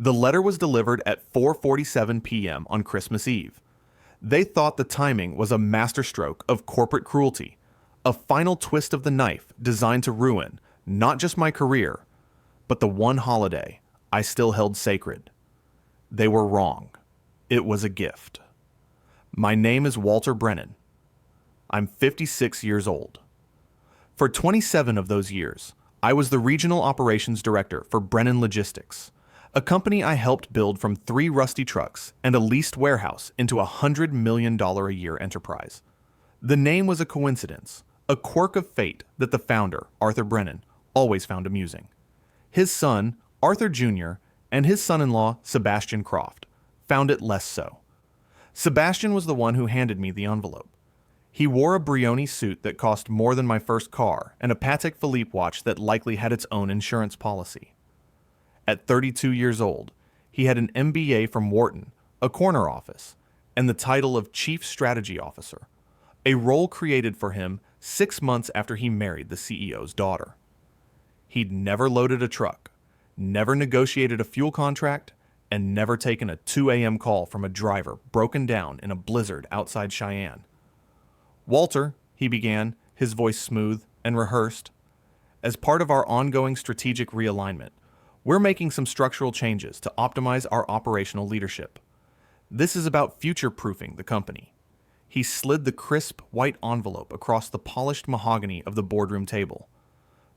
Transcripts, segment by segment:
The letter was delivered at 4:47 p.m. on Christmas Eve. They thought the timing was a masterstroke of corporate cruelty, a final twist of the knife designed to ruin not just my career, but the one holiday I still held sacred. They were wrong. It was a gift. My name is Walter Brennan. I'm 56 years old. For 27 of those years, I was the regional operations director for Brennan Logistics, a company I helped build from 3 rusty trucks and a leased warehouse into a $100 million a year enterprise. The name was a coincidence, a quirk of fate that the founder, Arthur Brennan, always found amusing. His son, Arthur Jr., and his son-in-law, Sebastian Croft, found it less so. Sebastian was the one who handed me the envelope. He wore a Brioni suit that cost more than my first car and a Patek Philippe watch that likely had its own insurance policy. At 32 years old, he had an MBA from Wharton, a corner office, and the title of Chief Strategy Officer, a role created for him 6 months after he married the CEO's daughter. He'd never loaded a truck, never negotiated a fuel contract, and never taken a 2 a.m. call from a driver broken down in a blizzard outside Cheyenne. "Walter," he began, his voice smooth and rehearsed, "as part of our ongoing strategic realignment, we're making some structural changes to optimize our operational leadership. This is about future-proofing the company." He slid the crisp white envelope across the polished mahogany of the boardroom table.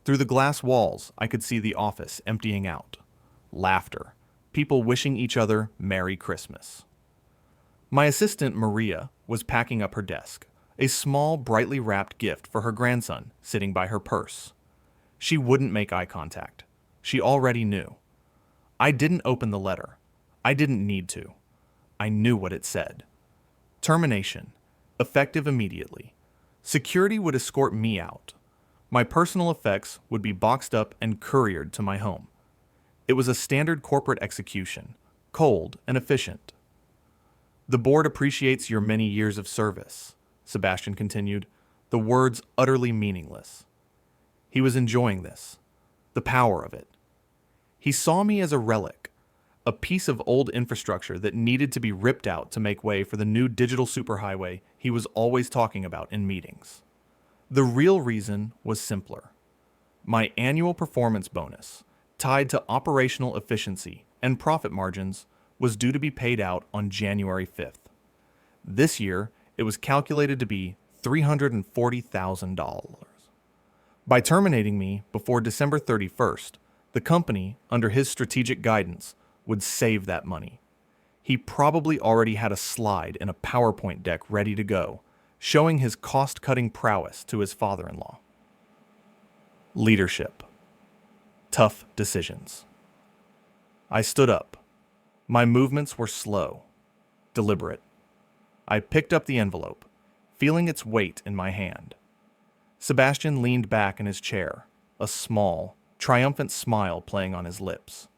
Through the glass walls, I could see the office emptying out. Laughter. People wishing each other Merry Christmas. My assistant, Maria, was packing up her desk, a small, brightly wrapped gift for her grandson sitting by her purse. She wouldn't make eye contact. She already knew. I didn't open the letter. I didn't need to. I knew what it said. Termination. Effective immediately. Security would escort me out. My personal effects would be boxed up and couriered to my home. It was a standard corporate execution, cold and efficient. "The board appreciates your many years of service," Sebastian continued, the words utterly meaningless. He was enjoying this, the power of it. He saw me as a relic, a piece of old infrastructure that needed to be ripped out to make way for the new digital superhighway he was always talking about in meetings. The real reason was simpler. My annual performance bonus, tied to operational efficiency and profit margins, was due to be paid out on January 5th. This year, it was calculated to be $340,000. By terminating me before December 31st, the company, under his strategic guidance, would save that money. He probably already had a slide and a PowerPoint deck ready to go, showing his cost-cutting prowess to his father-in-law. Leadership. Tough decisions. I stood up. My movements were slow, deliberate. I picked up the envelope, feeling its weight in my hand. Sebastian leaned back in his chair, a small, triumphant smile playing on his lips.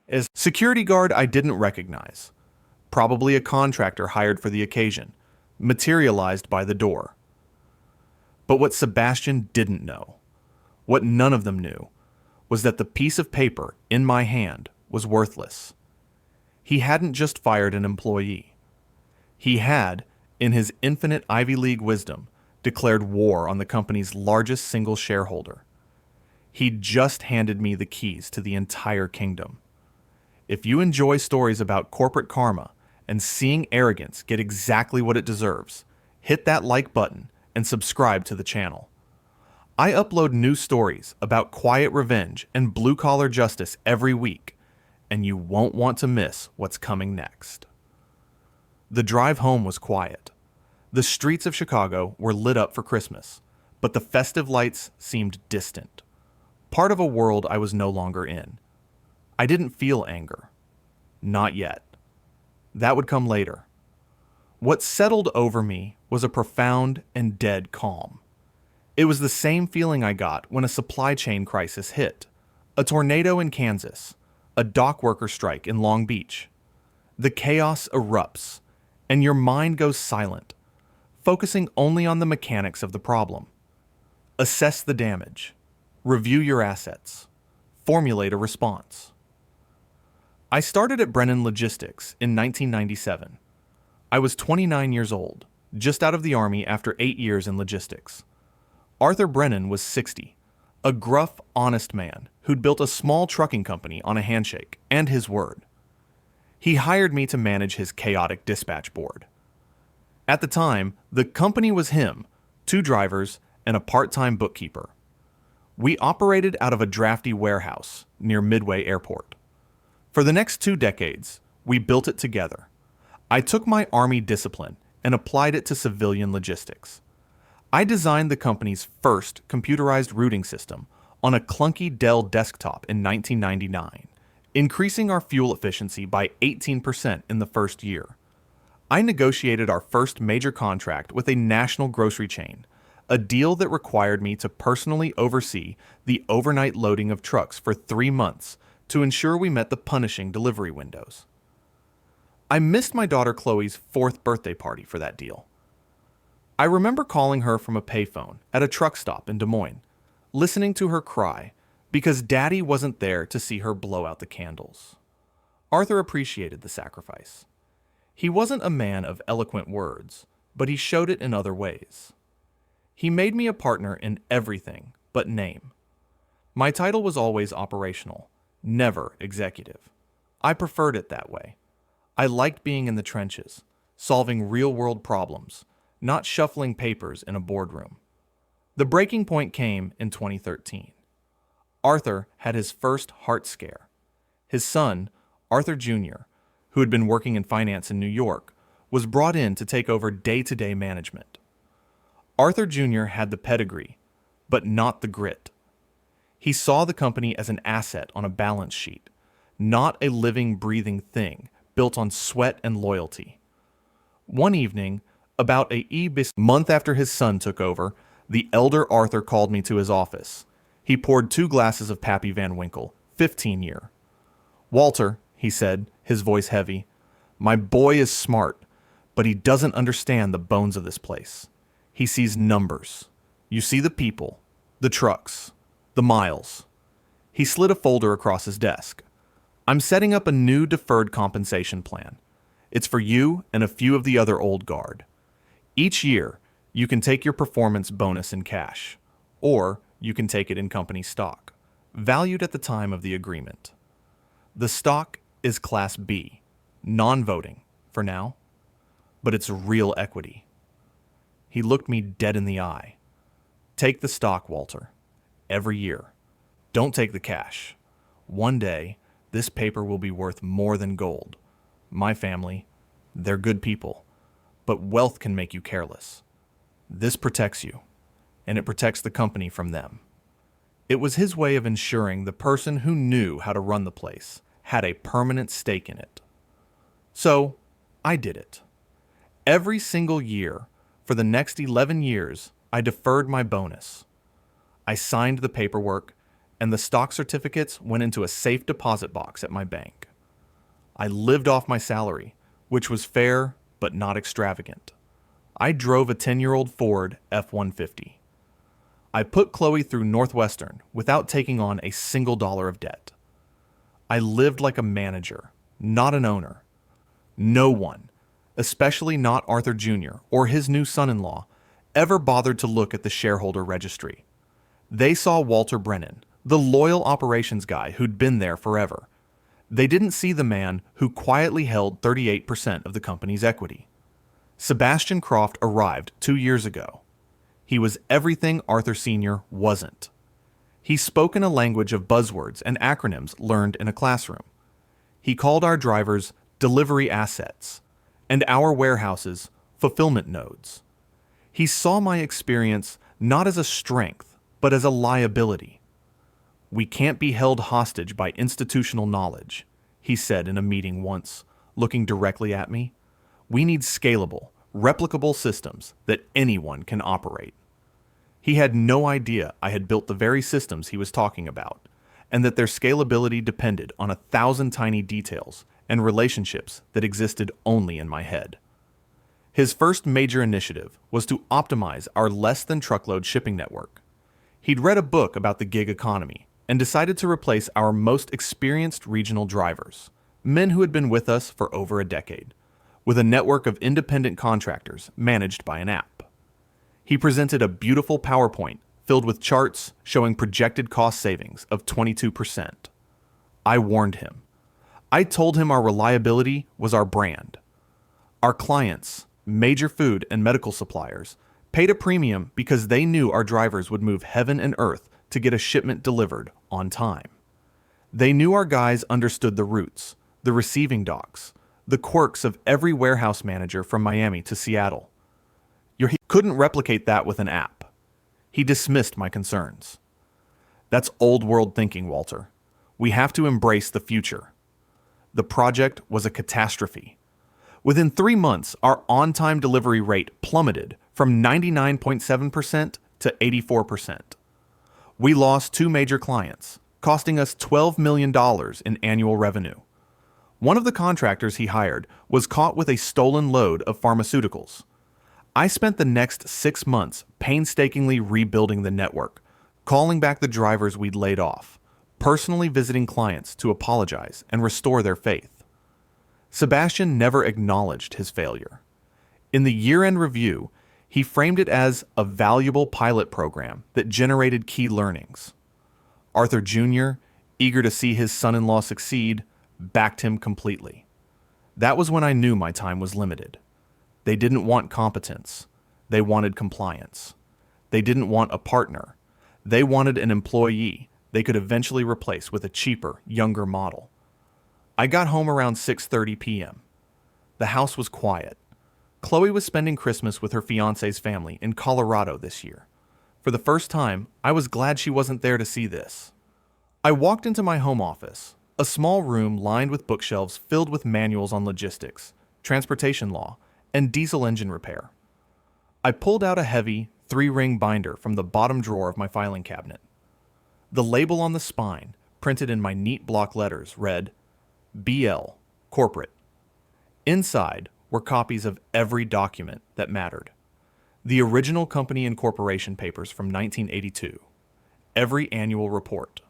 As security guard I didn't recognize, probably a contractor hired for the occasion, materialized by the door. But what Sebastian didn't know, what none of them knew, was that the piece of paper in my hand was worthless. He hadn't just fired an employee. He had, in his infinite Ivy League wisdom, declared war on the company's largest single shareholder. He'd just handed me the keys to the entire kingdom. If you enjoy stories about corporate karma and seeing arrogance get exactly what it deserves, hit that like button and subscribe to the channel. I upload new stories about quiet revenge and blue-collar justice every week, and you won't want to miss what's coming next. The drive home was quiet. The streets of Chicago were lit up for Christmas, but the festive lights seemed distant, part of a world I was no longer in. I didn't feel anger. Not yet. That would come later. What settled over me was a profound and dead calm. It was the same feeling I got when a supply chain crisis hit. A tornado in Kansas, a dock worker strike in Long Beach. The chaos erupts, and your mind goes silent, focusing only on the mechanics of the problem. Assess the damage. Review your assets. Formulate a response. I started at Brennan Logistics in 1997. I was 29 years old, just out of the Army after 8 years in logistics. Arthur Brennan was 60, a gruff, honest man who'd built a small trucking company on a handshake and his word. He hired me to manage his chaotic dispatch board. At the time, the company was him, 2 drivers, and a part-time bookkeeper. We operated out of a drafty warehouse near Midway Airport. For the next 2 decades, we built it together. I took my Army discipline and applied it to civilian logistics. I designed the company's first computerized routing system on a clunky Dell desktop in 1999, increasing our fuel efficiency by 18% in the first year. I negotiated our first major contract with a national grocery chain, a deal that required me to personally oversee the overnight loading of trucks for 3 months to ensure we met the punishing delivery windows. I missed my daughter Chloe's 4th birthday party for that deal. I remember calling her from a payphone at a truck stop in Des Moines, listening to her cry because Daddy wasn't there to see her blow out the candles. Arthur appreciated the sacrifice. He wasn't a man of eloquent words, but he showed it in other ways. He made me a partner in everything but name. My title was always operational, never executive. I preferred it that way. I liked being in the trenches, solving real-world problems, not shuffling papers in a boardroom. The breaking point came in 2013. Arthur had his first heart scare. His son, Arthur Jr., who had been working in finance in New York, was brought in to take over day-to-day management. Arthur Jr. had the pedigree, but not the grit. He saw the company as an asset on a balance sheet, not a living, breathing thing built on sweat and loyalty. One evening, about a month after his son took over, the elder Arthur called me to his office. He poured 2 glasses of Pappy Van Winkle, 15-year. "Walter," he said, his voice heavy, "my boy is smart, but he doesn't understand the bones of this place. He sees numbers. You see the people, the trucks, the miles." He slid a folder across his desk. "I'm setting up a new deferred compensation plan. It's for you and a few of the other old guard. Each year, you can take your performance bonus in cash, or you can take it in company stock, valued at the time of the agreement. The stock is Class B, non-voting, for now, but it's real equity." He looked me dead in the eye. "Take the stock, Walter. Every year. Don't take the cash. One day, this paper will be worth more than gold. My family, they're good people, but wealth can make you careless. This protects you, and it protects the company from them." It was his way of ensuring the person who knew how to run the place had a permanent stake in it. So, I did it. Every single year, for the next 11 years, I deferred my bonus. I signed the paperwork, and the stock certificates went into a safe deposit box at my bank. I lived off my salary, which was fair but not extravagant. I drove a 10-year-old Ford F-150. I put Chloe through Northwestern without taking on a single dollar of debt. I lived like a manager, not an owner. No one, especially not Arthur Jr. or his new son-in-law, ever bothered to look at the shareholder registry. They saw Walter Brennan, the loyal operations guy who'd been there forever. They didn't see the man who quietly held 38% of the company's equity. Sebastian Croft arrived 2 years ago. He was everything Arthur Sr. wasn't. He spoke in a language of buzzwords and acronyms learned in a classroom. He called our drivers delivery assets and our warehouses fulfillment nodes. He saw my experience not as a strength, but as a liability. "We can't be held hostage by institutional knowledge," he said in a meeting once, looking directly at me. "We need scalable, replicable systems that anyone can operate." He had no idea I had built the very systems he was talking about, and that their scalability depended on 1,000 tiny details and relationships that existed only in my head. His first major initiative was to optimize our less-than-truckload shipping network. He'd read a book about the gig economy and decided to replace our most experienced regional drivers, men who had been with us for over a decade, with a network of independent contractors managed by an app. He presented a beautiful PowerPoint filled with charts showing projected cost savings of 22%. I warned him. I told him our reliability was our brand. Our clients, major food and medical suppliers, paid a premium because they knew our drivers would move heaven and earth to get a shipment delivered on time. They knew our guys understood the routes, the receiving docks, the quirks of every warehouse manager from Miami to Seattle. He couldn't replicate that with an app. He dismissed my concerns. That's old world thinking, Walter. We have to embrace the future. The project was a catastrophe. Within 3 months, our on-time delivery rate plummeted from 99.7% to 84%. We lost 2 major clients, costing us $12 million in annual revenue. One of the contractors he hired was caught with a stolen load of pharmaceuticals. I spent the next 6 months painstakingly rebuilding the network, calling back the drivers we'd laid off, personally visiting clients to apologize and restore their faith. Sebastian never acknowledged his failure. In the year-end review, he framed it as a valuable pilot program that generated key learnings. Arthur Jr., eager to see his son-in-law succeed, backed him completely. That was when I knew my time was limited. They didn't want competence. They wanted compliance. They didn't want a partner. They wanted an employee they could eventually replace with a cheaper, younger model. I got home around 6:30 p.m. The house was quiet. Chloe was spending Christmas with her fiancé's family in Colorado this year. For the first time, I was glad she wasn't there to see this. I walked into my home office, a small room lined with bookshelves filled with manuals on logistics, transportation law, and diesel engine repair. I pulled out a heavy, 3-ring binder from the bottom drawer of my filing cabinet. The label on the spine, printed in my neat block letters, read, BL, Corporate. Inside were copies of every document that mattered. The original company and corporation papers from 1982, every annual report,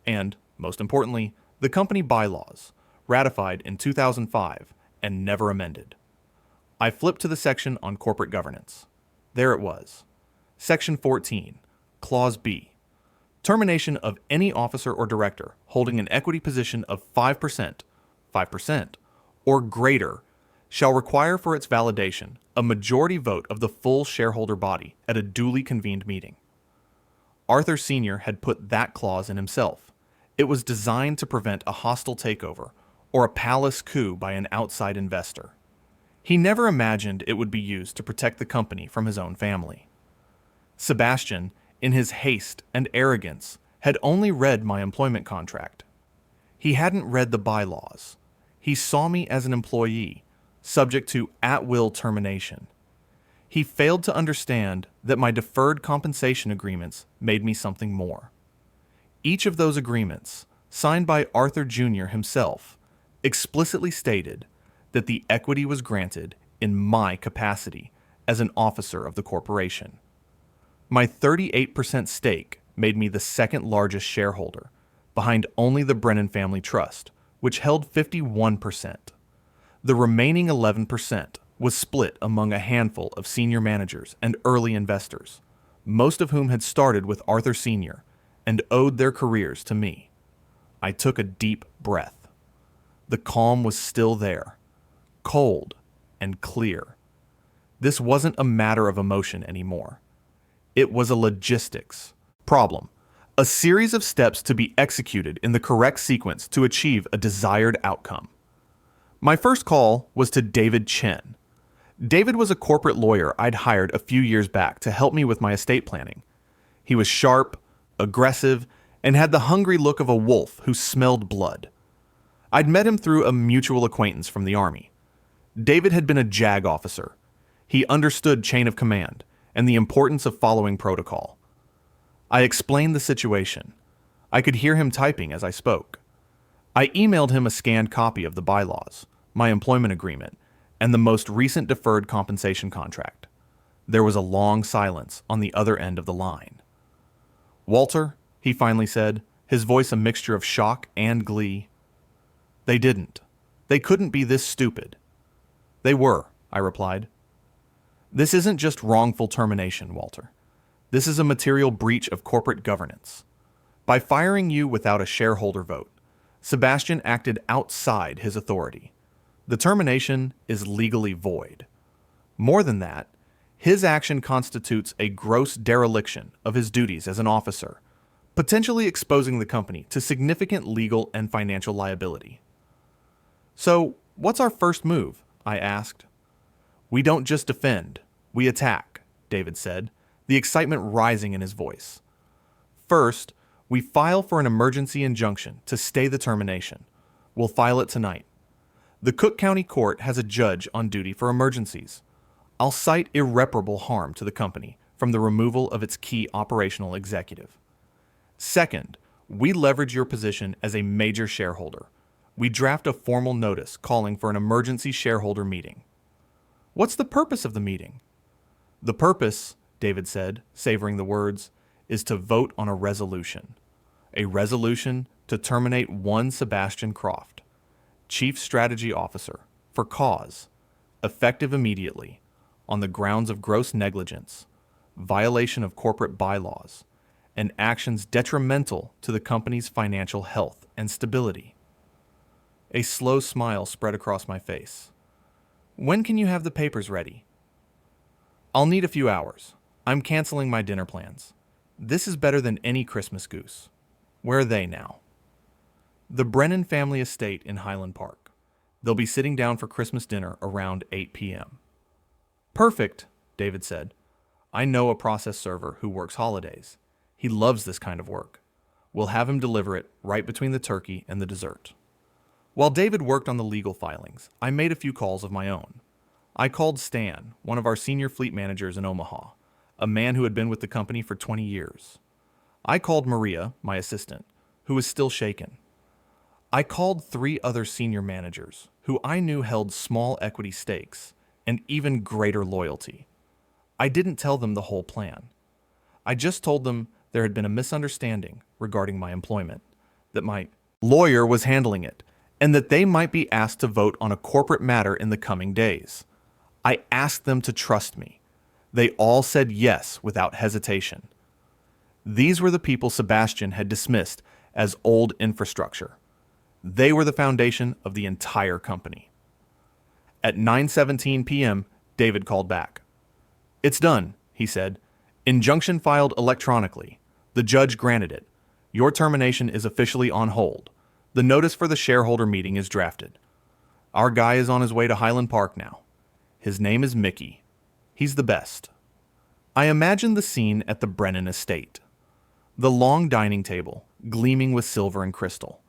and, most importantly, the company bylaws, ratified in 2005 and never amended. I flipped to the section on corporate governance. There it was. Section 14, Clause B. Termination of any officer or director holding an equity position of 5%, or greater shall require for its validation a majority vote of the full shareholder body at a duly convened meeting. Arthur Sr. had put that clause in himself. It was designed to prevent a hostile takeover or a palace coup by an outside investor. He never imagined it would be used to protect the company from his own family. Sebastian, in his haste and arrogance, had only read my employment contract. He hadn't read the bylaws. He saw me as an employee, subject to at-will termination. He failed to understand that my deferred compensation agreements made me something more. Each of those agreements, signed by Arthur Jr. himself, explicitly stated that the equity was granted in my capacity as an officer of the corporation. My 38% stake made me the second largest shareholder, behind only the Brennan Family Trust, which held 51%. The remaining 11% was split among a handful of senior managers and early investors, most of whom had started with Arthur Sr. and owed their careers to me. I took a deep breath. The calm was still there, cold and clear. This wasn't a matter of emotion anymore. It was a logistics problem, a series of steps to be executed in the correct sequence to achieve a desired outcome. My first call was to David Chen. David was a corporate lawyer I'd hired a few years back to help me with my estate planning. He was sharp, aggressive, and had the hungry look of a wolf who smelled blood. I'd met him through a mutual acquaintance from the Army. David had been a JAG officer. He understood chain of command and the importance of following protocol. I explained the situation. I could hear him typing as I spoke. I emailed him a scanned copy of the bylaws, my employment agreement, and the most recent deferred compensation contract. There was a long silence on the other end of the line. "Walter," he finally said, his voice a mixture of shock and glee. "They didn't. They couldn't be this stupid. They were, I replied. This isn't just wrongful termination, Walter. This is a material breach of corporate governance. By firing you without a shareholder vote, Sebastian acted outside his authority. The termination is legally void. More than that, his action constitutes a gross dereliction of his duties as an officer, potentially exposing the company to significant legal and financial liability. So, what's our first move? I asked. We don't just defend, we attack, David said, the excitement rising in his voice. First, we file for an emergency injunction to stay the termination. We'll file it tonight. The Cook County Court has a judge on duty for emergencies. I'll cite irreparable harm to the company from the removal of its key operational executive. Second, we leverage your position as a major shareholder. We draft a formal notice calling for an emergency shareholder meeting. What's the purpose of the meeting? The purpose, David said, savoring the words, is to vote on a resolution. A resolution to terminate one Sebastian Croft, Chief Strategy Officer, for cause, effective immediately, on the grounds of gross negligence, violation of corporate bylaws, and actions detrimental to the company's financial health and stability. A slow smile spread across my face. When can you have the papers ready? I'll need a few hours. I'm canceling my dinner plans. This is better than any Christmas goose. Where are they now? The Brennan family estate in Highland Park. They'll be sitting down for Christmas dinner around 8 p.m. Perfect, David said. I know a process server who works holidays. He loves this kind of work. We'll have him deliver it right between the turkey and the dessert. While David worked on the legal filings, I made a few calls of my own. I called Stan, one of our senior fleet managers in Omaha, a man who had been with the company for 20 years. I called Maria, my assistant, who was still shaken. I called 3 other senior managers who I knew held small equity stakes and even greater loyalty. I didn't tell them the whole plan. I just told them there had been a misunderstanding regarding my employment, that my lawyer was handling it, and that they might be asked to vote on a corporate matter in the coming days. I asked them to trust me. They all said yes without hesitation. These were the people Sebastian had dismissed as old infrastructure. They were the foundation of the entire company. At 9:17 p.m., David called back. It's done, he said. Injunction filed electronically. The judge granted it. Your termination is officially on hold. The notice for the shareholder meeting is drafted. Our guy is on his way to Highland Park now. His name is Mickey. He's the best. I imagined the scene at the Brennan estate. The long dining table, gleaming with silver and crystal.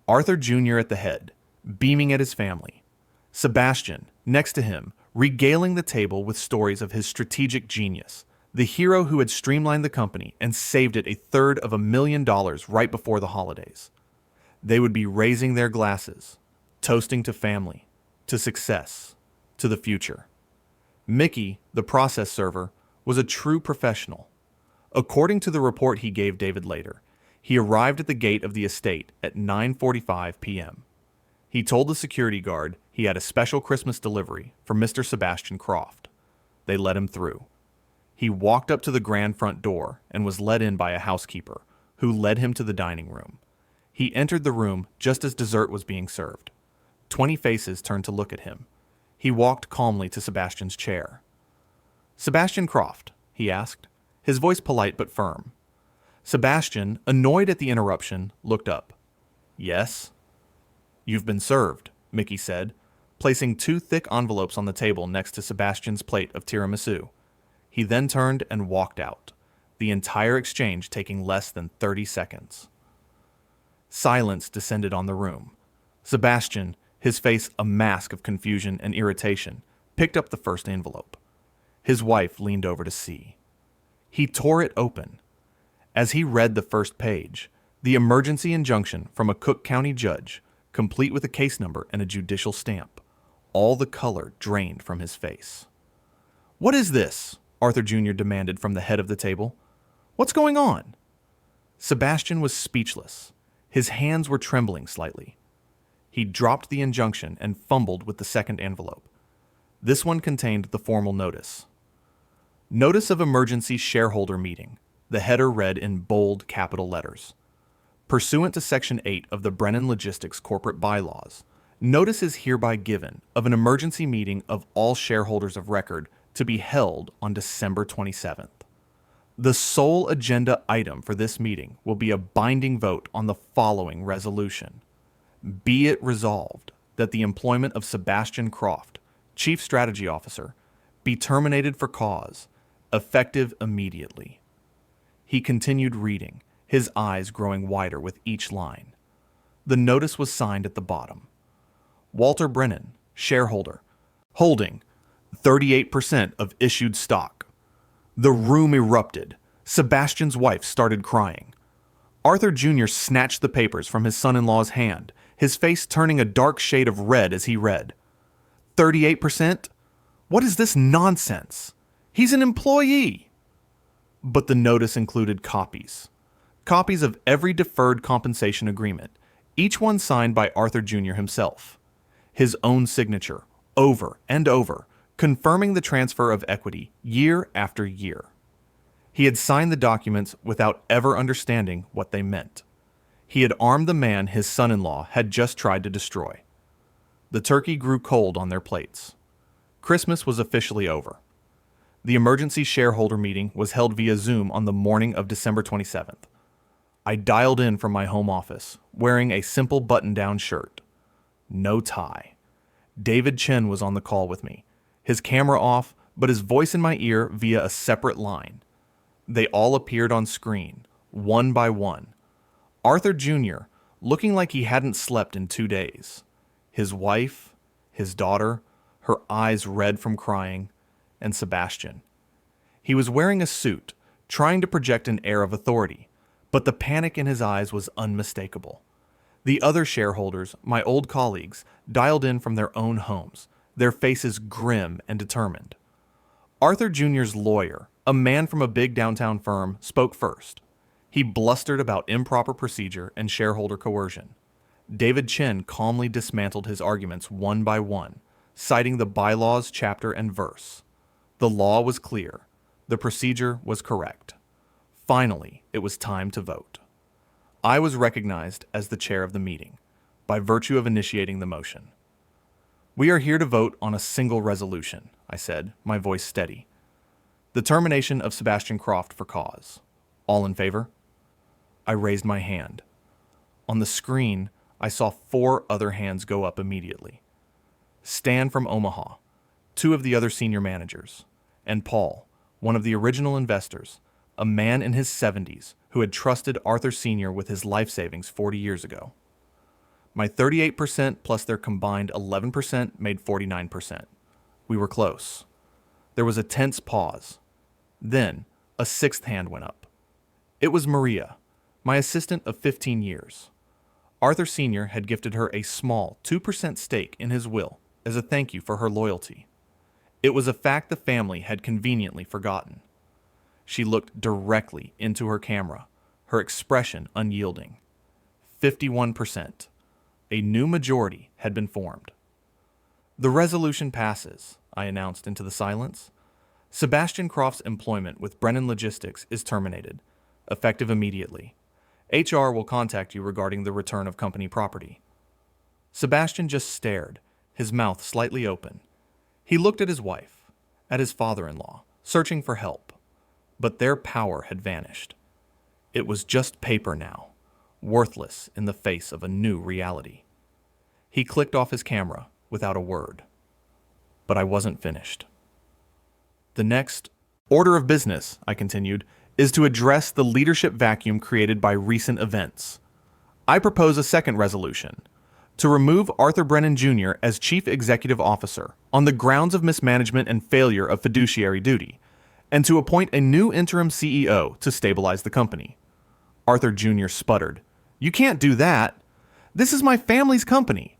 Arthur Jr. at the head, beaming at his family. Sebastian, next to him, regaling the table with stories of his strategic genius, the hero who had streamlined the company and saved it $250,000 right before the holidays. They would be raising their glasses, toasting to family, to success, to the future. Mickey, the process server, was a true professional. According to the report he gave David later, he arrived at the gate of the estate at 9:45 p.m. He told the security guard he had a special Christmas delivery for Mr. Sebastian Croft. They let him through. He walked up to the grand front door and was let in by a housekeeper, who led him to the dining room. He entered the room just as dessert was being served. 20 faces turned to look at him. He walked calmly to Sebastian's chair. Sebastian Croft, he asked, his voice polite but firm. Sebastian, annoyed at the interruption, looked up. Yes? You've been served, Mickey said, placing 2 thick envelopes on the table next to Sebastian's plate of tiramisu. He then turned and walked out, the entire exchange taking less than 30 seconds. Silence descended on the room. Sebastian, his face a mask of confusion and irritation, picked up the first envelope. His wife leaned over to see. He tore it open. As he read the first page, the emergency injunction from a Cook County judge, complete with a case number and a judicial stamp, all the color drained from his face. "What is this?" Arthur Jr. demanded from the head of the table. "What's going on?" Sebastian was speechless. His hands were trembling slightly. He dropped the injunction and fumbled with the second envelope. This one contained the formal notice. Notice of Emergency Shareholder Meeting. The header read in bold capital letters. Pursuant to Section 8 of the Brennan Logistics Corporate Bylaws, notice is hereby given of an emergency meeting of all shareholders of record to be held on December 27th. The sole agenda item for this meeting will be a binding vote on the following resolution. Be it resolved that the employment of Sebastian Croft, Chief Strategy Officer, be terminated for cause, effective immediately. He continued reading, his eyes growing wider with each line. The notice was signed at the bottom. Walter Brennan, shareholder, holding 38% of issued stock. The room erupted. Sebastian's wife started crying. Arthur Jr. snatched the papers from his son-in-law's hand, his face turning a dark shade of red as he read. 38%? What is this nonsense? He's an employee. But the notice included copies. Copies of every deferred compensation agreement, each one signed by Arthur Jr. himself. His own signature, over and over, confirming the transfer of equity year after year. He had signed the documents without ever understanding what they meant. He had armed the man his son-in-law had just tried to destroy. The turkey grew cold on their plates. Christmas was officially over. The emergency shareholder meeting was held via Zoom on the morning of December 27th. I dialed in from my home office, wearing a simple button-down shirt. No tie. David Chen was on the call with me, his camera off, but his voice in my ear via a separate line. They all appeared on screen, one by one. Arthur Jr., looking like he hadn't slept in 2 days. His wife, his daughter, her eyes red from crying, and Sebastian. He was wearing a suit, trying to project an air of authority, but the panic in his eyes was unmistakable. The other shareholders, my old colleagues, dialed in from their own homes, their faces grim and determined. Arthur Jr.'s lawyer, a man from a big downtown firm, spoke first. He blustered about improper procedure and shareholder coercion. David Chen calmly dismantled his arguments one by one, citing the bylaws chapter and verse. The law was clear. The procedure was correct. Finally, it was time to vote. I was recognized as the chair of the meeting, by virtue of initiating the motion. We are here to vote on a single resolution, I said, my voice steady. The termination of Sebastian Croft for cause. All in favor? I raised my hand. On the screen, I saw 4 other hands go up immediately. Stan from Omaha, 2 of the other senior managers, and Paul, one of the original investors, a man in his 70s who had trusted Arthur Sr. with his life savings 40 years ago. My 38% plus their combined 11% made 49%. We were close. There was a tense pause. Then, a 6th hand went up. It was Maria, my assistant of 15 years. Arthur Sr. had gifted her a small 2% stake in his will as a thank you for her loyalty. It was a fact the family had conveniently forgotten. She looked directly into her camera, her expression unyielding. 51%. A new majority had been formed. The resolution passes, I announced into the silence. Sebastian Croft's employment with Brennan Logistics is terminated, effective immediately. HR will contact you regarding the return of company property. Sebastian just stared, his mouth slightly open. He looked at his wife, at his father-in-law, searching for help. But their power had vanished. It was just paper now, worthless in the face of a new reality. He clicked off his camera without a word. But I wasn't finished. The next order of business, I continued, is to address the leadership vacuum created by recent events. I propose a second resolution, to remove Arthur Brennan Jr. as Chief Executive Officer on the grounds of mismanagement and failure of fiduciary duty, and to appoint a new interim CEO to stabilize the company. Arthur Jr. sputtered. You can't do that. This is my family's company.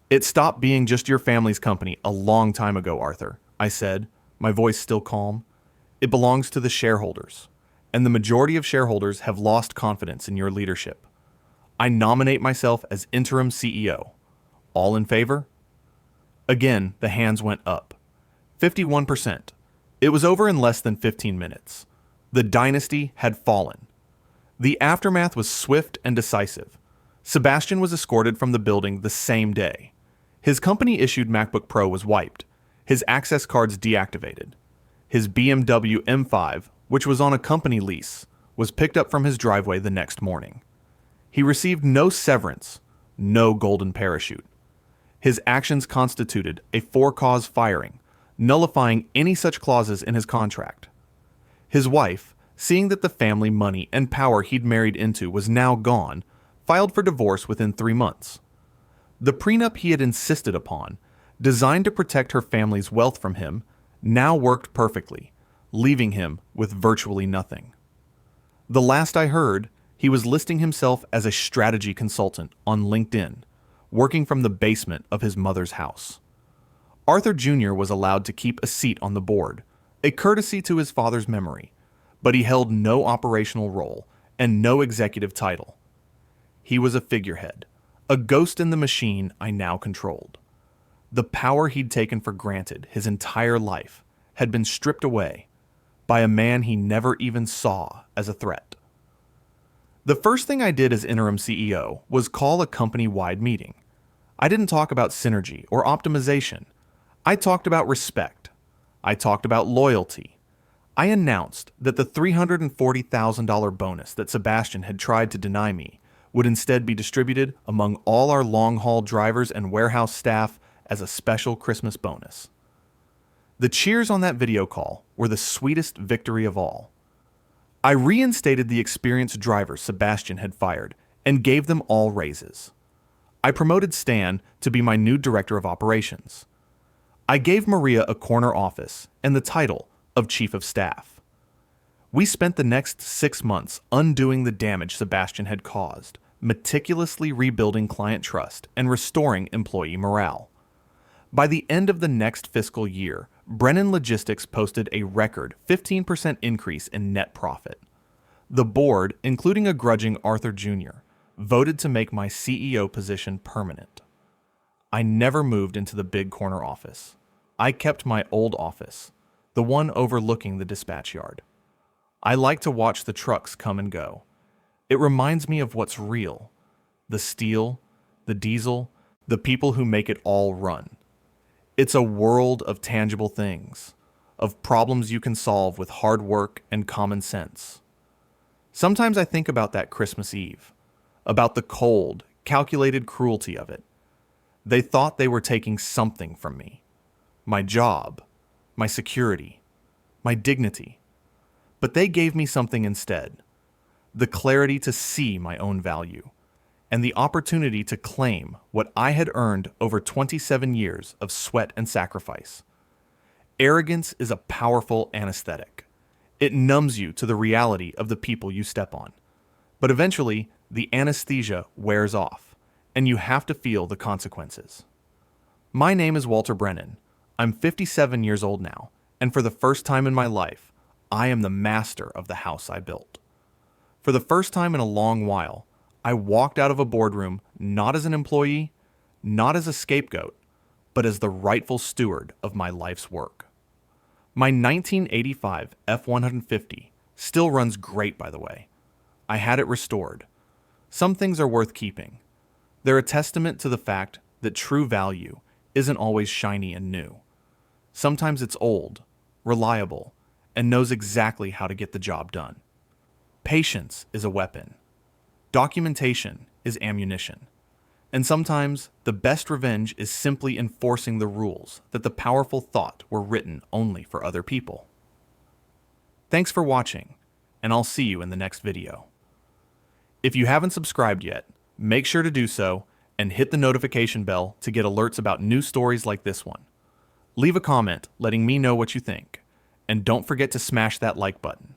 It stopped being just your family's company a long time ago, Arthur, I said, my voice still calm. It belongs to the shareholders, and the majority of shareholders have lost confidence in your leadership. I nominate myself as interim CEO. All in favor? Again, the hands went up. 51%. It was over in less than 15 minutes. The dynasty had fallen. The aftermath was swift and decisive. Sebastian was escorted from the building the same day. His company-issued MacBook Pro was wiped, his access cards deactivated. His BMW M5, which was on a company lease, was picked up from his driveway the next morning. He received no severance, no golden parachute. His actions constituted a for-cause firing, nullifying any such clauses in his contract. His wife, seeing that the family money and power he'd married into was now gone, filed for divorce within 3 months. The prenup he had insisted upon, designed to protect her family's wealth from him, now worked perfectly, leaving him with virtually nothing. The last I heard, he was listing himself as a strategy consultant on LinkedIn, working from the basement of his mother's house. Arthur Jr. was allowed to keep a seat on the board, a courtesy to his father's memory, but he held no operational role and no executive title. He was a figurehead, a ghost in the machine I now controlled. The power he'd taken for granted his entire life had been stripped away by a man he never even saw as a threat. The first thing I did as interim CEO was call a company-wide meeting. I didn't talk about synergy or optimization. I talked about respect. I talked about loyalty. I announced that the $340,000 bonus that Sebastian had tried to deny me would instead be distributed among all our long-haul drivers and warehouse staff as a special Christmas bonus. The cheers on that video call were the sweetest victory of all. I reinstated the experienced drivers Sebastian had fired and gave them all raises. I promoted Stan to be my new director of operations. I gave Maria a corner office and the title of chief of staff. We spent the next 6 months undoing the damage Sebastian had caused, meticulously rebuilding client trust and restoring employee morale. By the end of the next fiscal year, Brennan Logistics posted a record 15% increase in net profit. The board, including a grudging Arthur Jr., voted to make my CEO position permanent. I never moved into the big corner office. I kept my old office, the one overlooking the dispatch yard. I like to watch the trucks come and go. It reminds me of what's real: the steel, the diesel, the people who make it all run. It's a world of tangible things, of problems you can solve with hard work and common sense. Sometimes I think about that Christmas Eve, about the cold, calculated cruelty of it. They thought they were taking something from me: my job, my security, my dignity. But they gave me something instead: the clarity to see my own value, and the opportunity to claim what I had earned over 27 years of sweat and sacrifice. Arrogance is a powerful anesthetic. It numbs you to the reality of the people you step on. But eventually, the anesthesia wears off, and you have to feel the consequences. My name is Walter Brennan. I'm 57 years old now, and for the first time in my life, I am the master of the house I built. For the first time in a long while, I walked out of a boardroom not as an employee, not as a scapegoat, but as the rightful steward of my life's work. My 1985 F-150 still runs great, by the way. I had it restored. Some things are worth keeping. They're a testament to the fact that true value isn't always shiny and new. Sometimes it's old, reliable, and knows exactly how to get the job done. Patience is a weapon. Documentation is ammunition. And sometimes the best revenge is simply enforcing the rules that the powerful thought were written only for other people. Thanks for watching, and I'll see you in the next video. If you haven't subscribed yet, make sure to do so and hit the notification bell to get alerts about new stories like this one. Leave a comment letting me know what you think, and don't forget to smash that like button.